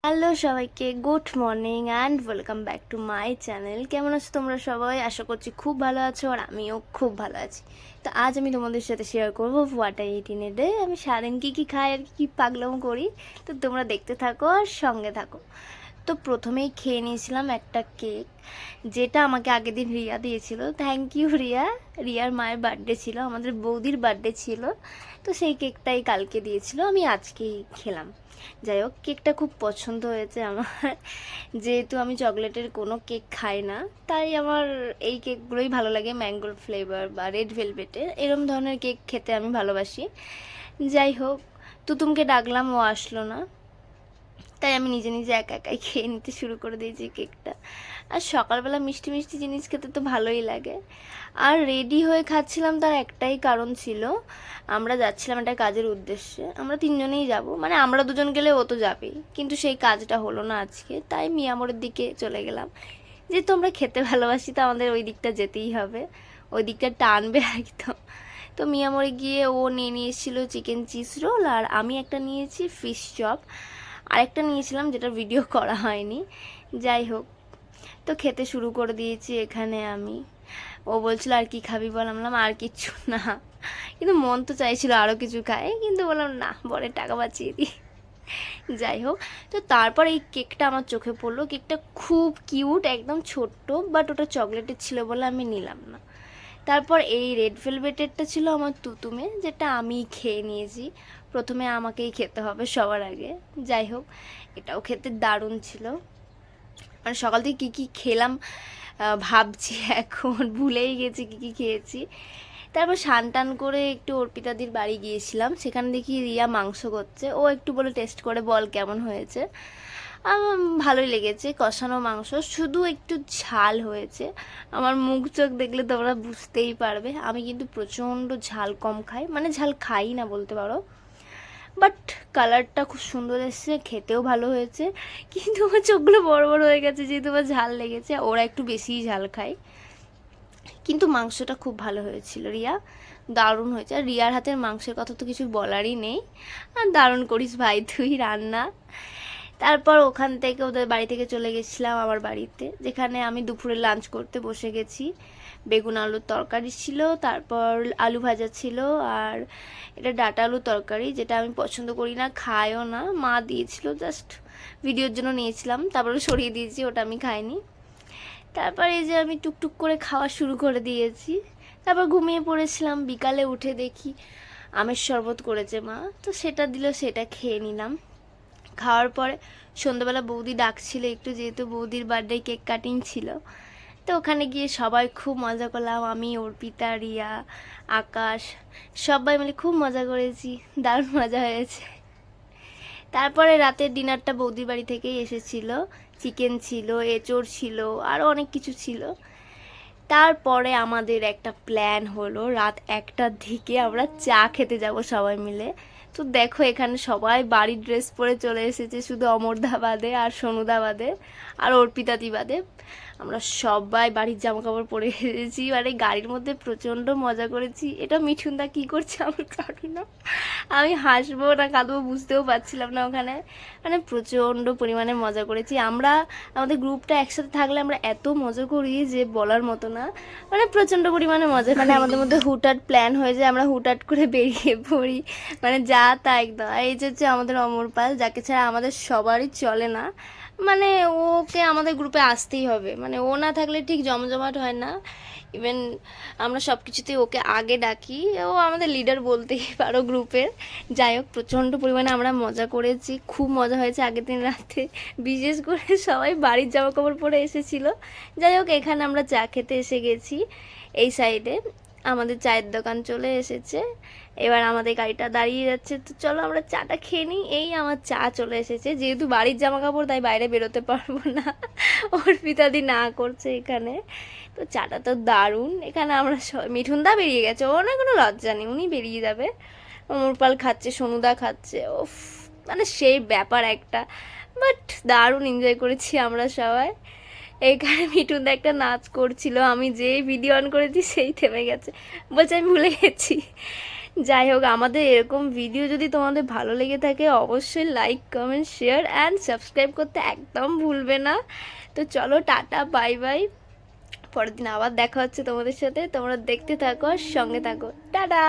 Hello সবাইকে, good morning and welcome back to my channel. কেমন আছো তোমরা সবাই? আশা করছি খুব ভালো আছো, আর আমিও খুব ভালো আছি। তো আজ আমি তোমাদের সাথে শেয়ার করবো what I it in a day. আমি সারাদিন কী কী খাই আর কী পাগলামো করি, তো তোমরা দেখতে থাকো আর সঙ্গে থাকো। তো প্রথমেই খেয়ে নিয়েছিলাম একটা কেক, যেটা আমাকে আগের দিন রিয়া দিয়েছিল। Thank you Riya. রিয়ার মায়ের বার্থডে ছিল, আমাদের বৌদির বার্থডে ছিল, তো সেই কেকটাই কালকে দিয়েছিল, আমি আজকেই খেলাম। যাই হোক, কেকটা খুব পছন্দ হয়েছে আমার। যেহেতু আমি চকলেটের কোনো কেক খাই না, তাই আমার এই কেকগুলোই ভালো লাগে, ম্যাঙ্গোর ফ্লেভার বা রেড ভেলভেটের এরম ধরনের কেক খেতে আমি ভালোবাসি। যাই হোক, তুতুমকে ডাকলাম, ও আসলো না, তাই আমি নিজে নিজে একা একাই খেয়ে নিতে শুরু করে দিয়েছি কেকটা। আর সকালবেলা মিষ্টি মিষ্টি জিনিস খেতে তো ভালোই লাগে। আর রেডি হয়ে খাচ্ছিলাম, তার একটাই কারণ ছিল, আমরা যাচ্ছিলাম একটা কাজের উদ্দেশ্যে। আমরা তিনজনেই যাব, মানে আমরা দুজন গেলে ও তো যাবেই, কিন্তু সেই কাজটা হলো না আজকে, তাই মিয়ামোড়ের দিকে চলে গেলাম। যেহেতু আমরা খেতে ভালোবাসি, তো আমাদের ওই দিকটা যেতেই হবে, ওই দিকটা টানবে একদম। তো মিয়ামোড়ে গিয়ে ও নিয়ে নিয়েছিল চিকেন চিজ রোল, আর আমি একটা নিয়েছি ফিশ চপ, আরেকটা নিয়েছিলাম যেটা ভিডিও করা হয়নি। যাই হোক, তো খেতে শুরু করে দিয়েছি এখানে আমি। ও বলছিল আর কি খাবি বল, বললাম আর কিচ্ছু না, কিন্তু মন তো চাইছিল আরও কিছু খাই, কিন্তু বললাম না, বরের টাকা বাঁচিয়ে দিই। যাই হোক, তো তারপর এই কেকটা আমার চোখে পড়লো। কেকটা খুব কিউট, একদম ছোট্ট, বাট ওটা চকলেটের ছিল বলে আমি নিলাম না। তারপর এই রেড ভেলভেটেরটা ছিল আমার তুতুমে, যেটা আমি খেয়ে নিয়েছি। প্রথমে আমাকেই খেতে হবে সবার আগে। যাই হোক, এটাও খেতে দারুণ ছিল। মানে সকাল থেকে কী কী খেলাম ভাবছি, এখন ভুলেই গেছি কী কী খেয়েছি। তারপর স্নান টান করে একটু অর্পিতাদির বাড়ি গিয়েছিলাম, সেখানে দেখি রিয়া মাংস করছে। ও একটু বলে টেস্ট করে বল কেমন হয়েছে। আমার ভালোই লেগেছে, কষানো মাংস, শুধু একটু ঝাল হয়েছে। আমার মুখ চোখ দেখলে তোমরা বুঝতেই পারবে, আমি কিন্তু প্রচণ্ড ঝাল কম খাই, মানে ঝাল খাই না বলতে পারো। বাট কালারটা খুব সুন্দর এসছে, খেতেও ভালো হয়েছে, কিন্তু আমার চোখগুলো বড় বড় হয়ে গেছে যেহেতু আমার ঝাল লেগেছে। ওরা একটু বেশিই ঝাল খায়, কিন্তু মাংসটা খুব ভালো হয়েছিল রিয়া, দারুণ হয়েছে। আর রিয়ার হাতের মাংসের কথা তো কিছু বলারই নেই, আর দারুণ করিস ভাই তুই রান্না। তারপর ওখান থেকে ওদের বাড়ি থেকে চলে গেছিলাম আমার বাড়িতে, যেখানে আমি দুপুরে লাঞ্চ করতে বসে গেছি। বেগুন আলুর তরকারি ছিল, তারপর আলু ভাজা ছিল, আর এটা ডাঁটা আলুর তরকারি, যেটা আমি পছন্দ করি না, খাইও না, মা দিয়েছিল, জাস্ট ভিডিওর জন্য নিয়েছিলাম, তারপরে সরিয়ে দিয়েছি, ওটা আমি খাইনি। তারপর এই যে আমি টুকটুক করে খাওয়া শুরু করে দিয়েছি। তারপর ঘুমিয়ে পড়েছিলাম। বিকালে উঠে দেখি আমের শরবত করেছে মা, তো সেটা দিল, সেটা খেয়ে নিলাম। খাওয়ার পরে সন্ধ্যাবেলা বৌদি ডাকছিল একটু, যেহেতু বৌদির বার্থডে কেক কাটিং ছিল, তো ওখানে গিয়ে সবাই খুব মজা করলাম। আমি, অর্পিতা, রিয়া, আকাশ, সবাই মিলে খুব মজা করেছি, দারুণ মজা হয়েছে। তারপরে রাতের ডিনারটা বৌদির বাড়ি থেকেই এসেছিল, চিকেন ছিল, এঁচোড় ছিল, আরও অনেক কিছু ছিল। তারপরে আমাদের একটা প্ল্যান হলো, রাত 1টার দিকে আমরা চা খেতে যাব সবাই মিলে। তো দেখো এখানে সবাই বাড়ির ড্রেস পরে চলে এসেছে, শুধু অমরদা বাদে আর সোনুদা বাদে আর অর্পিতাদি বাদে। আমরা সবাই বাড়ির জামা কাপড় পরে এসেছি, মানে গাড়ির মধ্যে প্রচণ্ড মজা করেছি। এটা মিঠুনদা কী করছে আমার জানি না, আমি হাসবো না কাঁদবো বুঝতেও পারছিলাম না ওখানে। মানে প্রচণ্ড পরিমাণে মজা করেছি আমরা। আমাদের গ্রুপটা একসাথে থাকলে আমরা এত মজা করি যে বলার মতো না, মানে প্রচণ্ড পরিমাণে মজা। মানে আমাদের মধ্যে হুটহাট প্ল্যান হয়ে যায়, আমরা হুটহাট করে বেরিয়ে পড়ি, মানে যা তা একদম। আর এই যে হচ্ছে আমাদের অমরপাল, যাকে ছাড়া আমাদের সবারই চলে না, মানে ওকে আমাদের গ্রুপে আসতেই হবে, মানে ও না থাকলে ঠিক জমজমাট হয় না। ইভেন আমরা সব কিছুতেই ওকে আগে ডাকি, ও আমাদের লিডার বলতেই পারো গ্রুপের। যাই হোক, প্রচণ্ড পরিমাণে আমরা মজা করেছি, খুব মজা হয়েছে আগের দিন রাতে, বিশেষ করে সবাই বাড়ির জামা কাপড় পরে এসেছিলো। যাই হোক, এখানে আমরা চা খেতে এসে গেছি, এই সাইডে আমাদের চায়ের দোকান চলে এসেছে। এবার আমাদের গাড়িটা দাঁড়িয়ে যাচ্ছে, তো চলো আমরা চাটা খেয়ে নিই। এই আমার চা চলে এসেছে, যেহেতু বাড়ির জামা কাপড় তাই বাইরে বেরোতে পারবো না, অর্পিতাদি না করছে এখানে। তো চাটা তো দারুণ। এখানে আমরা মিঠুনদা বেরিয়ে গেছে, ওর না কোনো লজ্জা নেই, উনি বেরিয়ে যাবে। অমরপাল খাচ্ছে, সোনুদা খাচ্ছে, ওফ, মানে সেই ব্যাপার একটা। বাট দারুণ এনজয় করেছি আমরা সবাই। এখানে মিঠুনদা একটা নাচ করছিল, আমি যেই ভিডিও অন করেছি সেই থেমে গেছে, বলছে আমি ভুলে গেছি। যাই হোক, আমাদের এরকম ভিডিও যদি তোমাদের ভালো লেগে থাকে অবশ্যই like comment share and subscribe করতে একদম ভুলবে না। তো চলো, টাটা, বাই বাই। পরের দিন আবার দেখা হচ্ছে তোমাদের সাথে, তোমরা দেখতে থাকো আর সঙ্গে থাকো। টাটা।